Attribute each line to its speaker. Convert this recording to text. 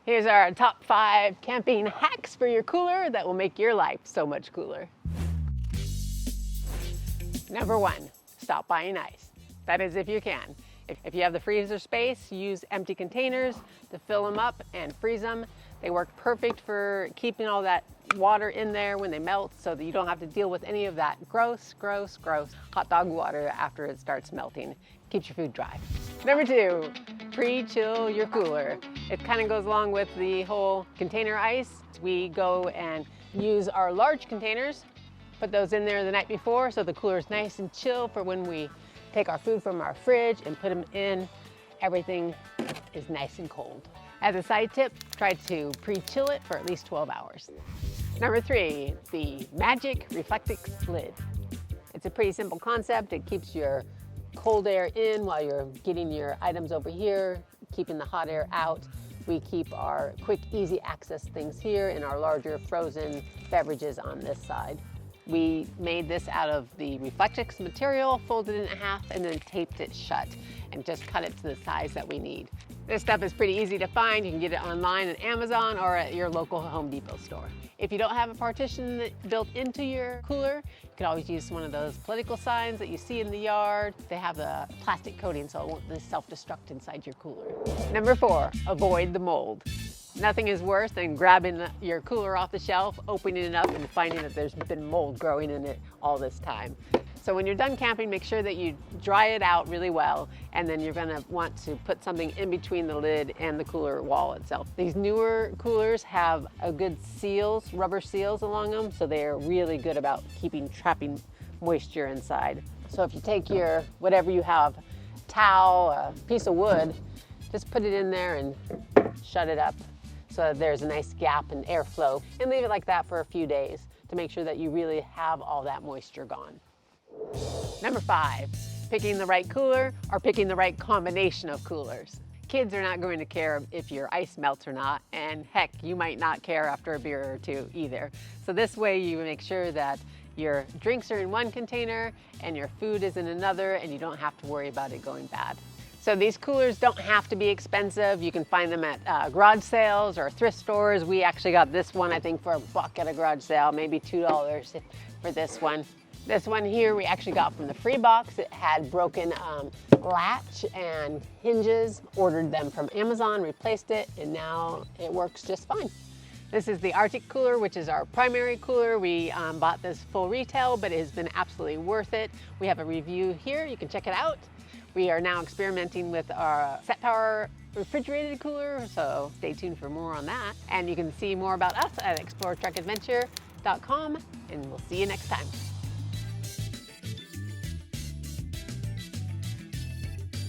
Speaker 1: Here's our top 5 camping hacks for your cooler that will make your life so much cooler. Number 1, stop buying ice. That is if you can. If you have the freezer space, use empty containers to fill them up and freeze them. They work perfect for keeping all that water in there when they melt so that you don't have to deal with any of that gross hot dog water after it starts melting. Keeps your food dry. Number 2, pre-chill your cooler. It kind of goes along with the whole container ice. We go and use our large containers, put those in there the night before so the cooler is nice and chill for when we take our food from our fridge and put them in. Everything is nice and cold. As a side tip, try to pre-chill it for at least 12 hours. Number 3, the magic Reflectix Lid. It's a pretty simple concept. It keeps your cold air in while you're getting your items over here, keeping the hot air out. We keep our quick, easy access things here and our larger frozen beverages on this side. We made this out of the Reflectix material, folded it in half, and then taped it shut and just cut it to the size that we need. This stuff is pretty easy to find. You can get it online at Amazon or at your local Home Depot store. If you don't have a partition built into your cooler, you can always use one of those political signs that you see in the yard. They have a plastic coating so it won't self-destruct inside your cooler. Number 4, avoid the mold. Nothing is worse than grabbing your cooler off the shelf, opening it up, and finding that there's been mold growing in it all this time. So when you're done camping, make sure that you dry it out really well, and then you're gonna want to put something in between the lid and the cooler wall itself. These newer coolers have a good seals, rubber seals along them, so they're really good about trapping moisture inside. So if you take your, whatever you have, towel, a piece of wood, just put it in there and shut it up so there's a nice gap and airflow, and leave it like that for a few days to make sure that you really have all that moisture gone. Number 5, picking the right cooler or picking the right combination of coolers. Kids are not going to care if your ice melts or not, and heck, you might not care after a beer or two either. So this way you make sure that your drinks are in one container and your food is in another, and you don't have to worry about it going bad. So these coolers don't have to be expensive. You can find them at garage sales or thrift stores. We actually got this one, I think, for $1 at a garage sale, maybe $2 for this one. This one here we actually got from the free box. It had broken latch and hinges. Ordered them from Amazon, replaced it, and now it works just fine. This is the RTIC cooler, which is our primary cooler. We bought this full retail, but it has been absolutely worth it. We have a review here. You can check it out. We are now experimenting with our Set Power refrigerated cooler, so stay tuned for more on that. And you can see more about us at exploretruckadventure.com, and we'll see you next time.